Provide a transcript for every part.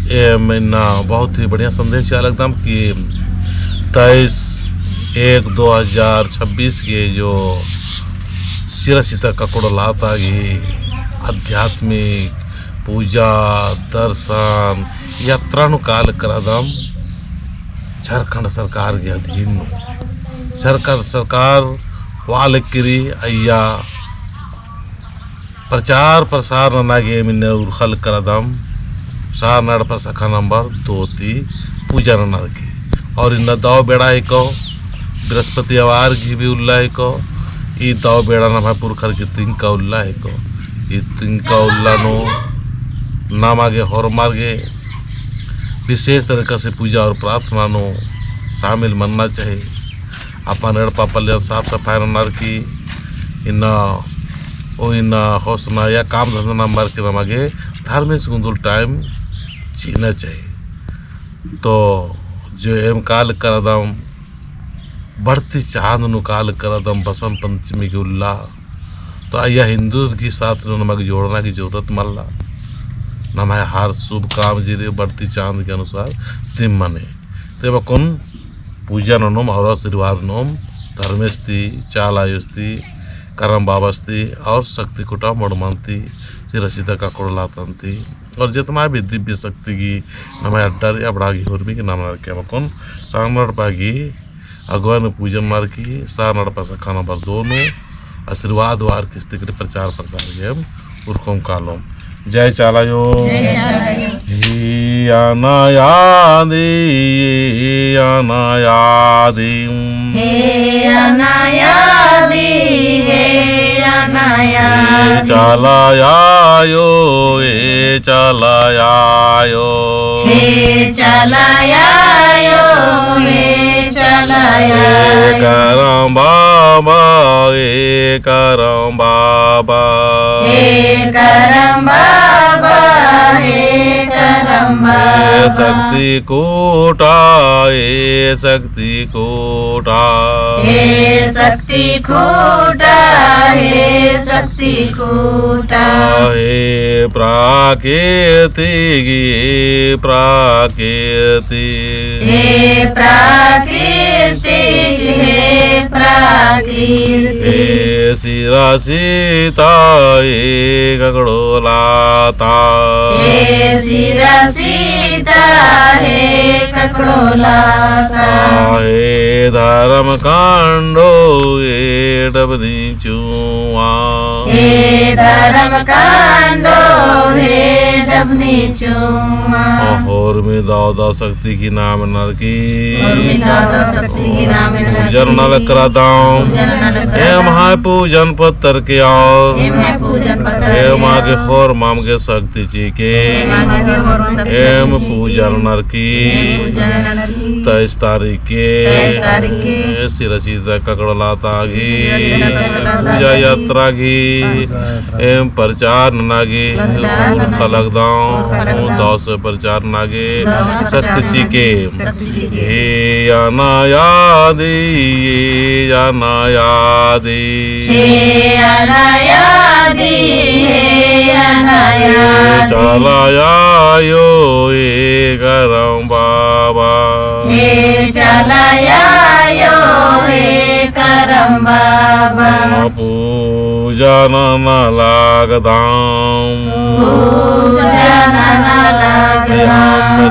मैंने बहुत ही बढ़िया संदेश एकदम कि 23/1/2026 के जो शिरसित ककड़ लातागी आध्यात्मिक पूजा दर्शन यात्रा काल करदम झारखंड सरकार के अधीन झारखंड सरकार वालकिरी अय्या प्रचार प्रसार नागे मिन्ने उर्खल करदम सार नड़प सखा नंबर 2 पूजा नरकी और इन दाव बेड़ा को बृहस्पति अवार की भी उल्लाह को ई दाव बेड़ा ना भाई पुरखर की तिंका उल्लाह को ई तिंका उल्ला नो नामागे हर मार्गे विशेष तरीका से पूजा और प्रार्थना नो शामिल मनना चाहिए। अपन एड़पा पल्ले साफ सफाई नरकी इन हौसना या काम धंधा नंबर के नमागे धार्मिक गुंदुल टाइम जीना चाहिए। तो जो एम काल करदम बढ़ती चांद नु काल करदम बसंत पंचमी के उल्लाह तो आया हिंदू की साथ नमक जोड़ना की जरूरत मल्ला नमाय हर शुभ काम जीरे बढ़ती चांद के अनुसार तिम मने तेब कौन पूजा नोम और आशीर्वाद नोम धर्मेस्ती चालायुस्ती करम बाबस्ती और शक्ति कुटा मोड़मंती सिरसिता का कोड़लातंती और जितना भी दिव्य शक्ति की नमाय अड्डर या बड़ागी होरमी के नाम रखे कौन सांग नड़पागी अगवान पूजन मार की सार नड़पा सखा नंबर 2 आशीर्वाद वार किस्ती के प्रचार प्रसार गेम उर्कोम कालोम जय चालायो अनायादी अनायादी चलायायो ए चलायायो करम बाबा ए करम बाबा शक्ति कोटा ए शक्ति कोटा हे प्राकृति हे सिरा सीता ए ककड़ो लाता हे धर्म कांडो ए डबनी चुआ और में दादा शक्ति की नाम नर की पूजन नल करादाऊं एम हाय पूजन पत्थर के और एम आगे खोर माम के शक्ति जी के एम पूजन नर की 23 तारीख के सिरसिता ककड़ लातागी पूजा यात्रा की एम प्रचार नागे खलक दाऊं दाव से प्रचार नागे सत्य जी के हे अनायादी चलायायो ए करम बाबा पूजा न लागदाम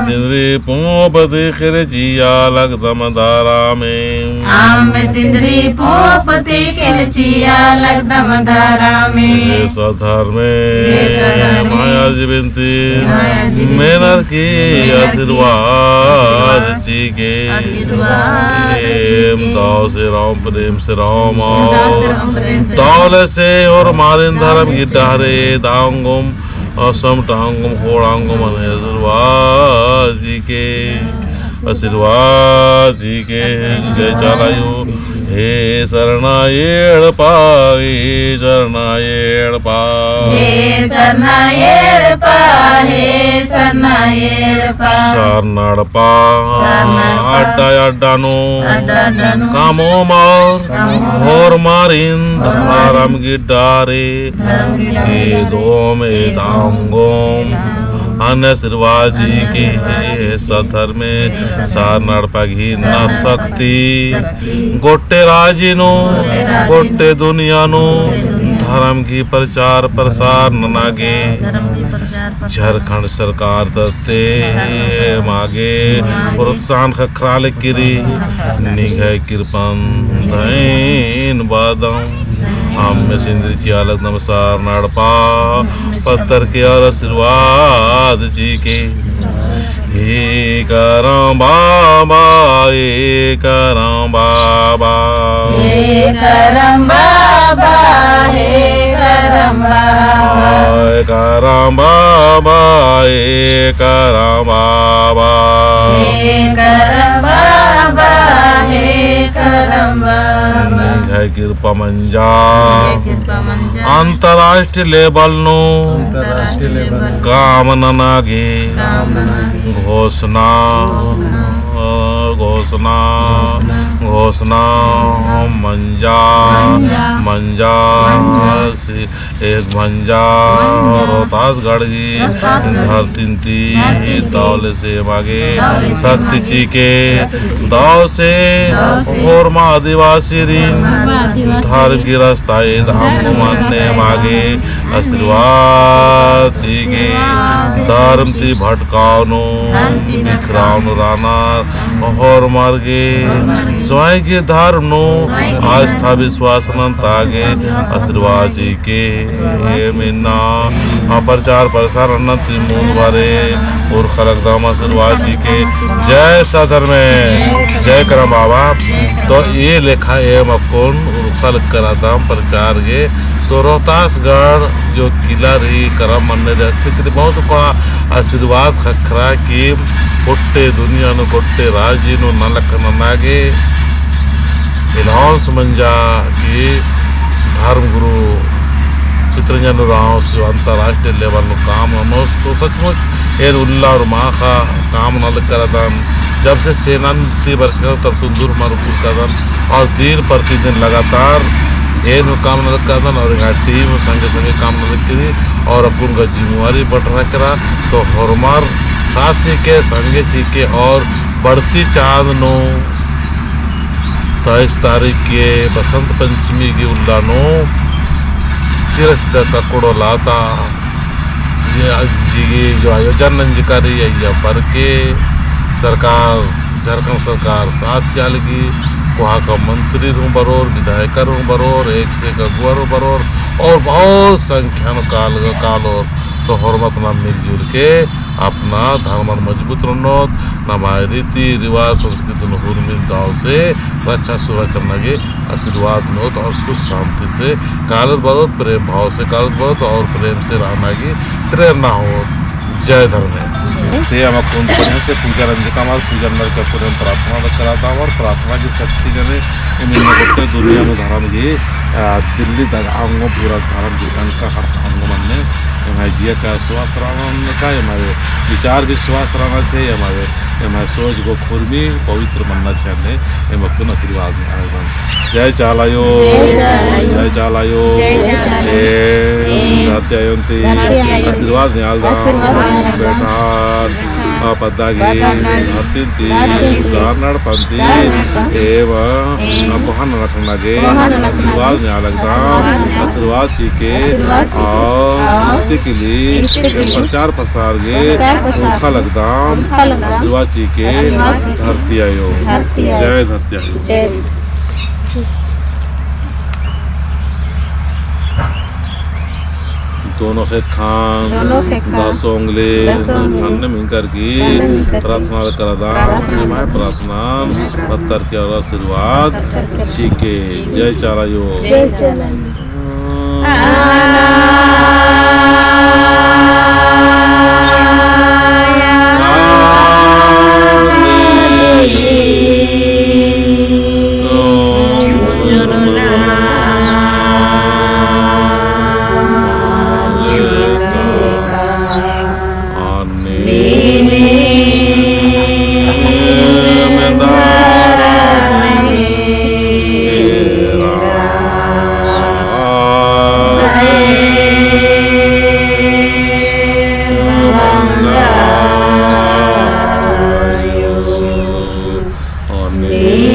सिंदरी पोप दिखर जिया लगदम धारा में सधर में माया जीवंती मेनर की आशीर्वाद जी के दाव से राम प्रेम से राम दौल से और मारिन धर्म की डहरे दांगुम असम टांगुम खोड़ांगुम आशीर्वाद जी के जय चालायो हे शरणायेड़पा शरणड़पा अड्डा अड्डानो कामो मार होर मारिन धारम गिड्डारे हे दोम ए दांगोम अन्य श्रीवाजी की सधर्मे सार नड़पगी न शक्ति गोटे राजीनु गोटे दुनियानु धर्म की प्रचार प्रसार न नागे झारखंड सरकार तरते मागे प्रोत्साहन खखराल किरी निघय कृपन धैन बादम हम में सिंदरी चियालक नमस्कार नाड़पा पत्थर के और आशीर्वाद जी के हे करम बाबा हे करम बाबा हे करम बाबा हे करम बाबा हे करम बाबा हे करम बाबा हे करम बाबा हे करम बाबा है कृपा मंजा कृपा मंजा अंतरराष्ट्रीय लेवल नो काम नागे घोषणा घोषणा घोषणा मंजा मंजा एक मंजा रोहतास गढ़गी धरती दौले से मागे शक्ति ची के दाव से और माँ आदिवासी रीन धर्म की रास्ता धाम को मानने मागे आशीर्वाद जी के धर्म ती भटकावनो बिखरावनो राना और मार्गे स्वयं के धर्म नो आस्था विश्वास तागे आशीर्वाद जी के मीना प्रचार प्रसार मूल बारे और खलक दाम आशीर्वाद जी के जय साधर में जय करम बाबा। तो ये लेखा है मकुन और खलक करा दाम प्रचार गे तो रोहतासगढ़ जो किला रही करम मन ने बहुत बड़ा आशीर्वाद खखरा की गोटे दुनिया नु गोटे राज्य नु नलक नागे अनाउंस मंजा की धर्मगुरु चित्रंजन राव अंतरराष्ट्रीय लेवल नु काम अनोस तो सचमुच एर उल्ला और माँ का काम नल करदन जब से सेना वर्ष कर तब सुंदर मरुपुर करदन और दिन प्रतिदिन लगातार ये काम नल करदन और यहाँ टीम संगे संगे काम नल करी और अपन का जिम्मेवारी बढ़ रहा करा तो हरमार साथ सीखे संगे सीखे और बढ़ती चांद नो 23 तारीख के बसंत पंचमी की उल्लानो सिरसिदा ककड़ो लाता ये जो आयोजन नंजकारी है पर के सरकार झारखंड सरकार साथ चालगी वहाँ का मंत्री रूम बरोर विधायक रूम बरोर एक से अगुआ बरोर और बहुत संख्या काल और तो हरमत नाम मिलजुल के अपना धर्म मजबूत रनोत नमाय रीति रिवाज संस्कृति हुर्मिल गाँव से रक्षा सुरक्षा लगे आशीर्वाद नोत और सुख शांति से कालत बरोत प्रेम भाव से कालत बरोत और प्रेम से रहना की प्रेरणा हो। जय धर्म ते से पूजा रंजका पूजा नर प्रार्थना कराता और प्रार्थना की शक्ति जने गोटे दुनिया में धर्म की दिल्ली अंगों पूरा धर्म जीवन का हर अंग मन में हमारे जिया का स्वास्थ्य रहना का हमारे विचार भी स्वास्थ्य रहना चाहिए हमारे सोच को खुरमी पवित्र बनना चाहिए हम अपन आशीर्वाद में जय चालायो जय चालायो सत्ययंती आशीर्वाद बेटा पद्दागी हतिंती सारनाड़ पंती एवं कोहन रखना गे आशीर्वाद में लगता आशीर्वाद सीखे और के लिए प्रचार प्रसार गे सूखा लगता आशीर्वाद सीखे धरती आयो जय धरती आयो। दोनों के खान दासों उंगली खाने मिलकर की प्रार्थना करदा मैं प्रार्थना पत्थर के और आशीर्वाद सीखे जय चालायो जय चालायो। हे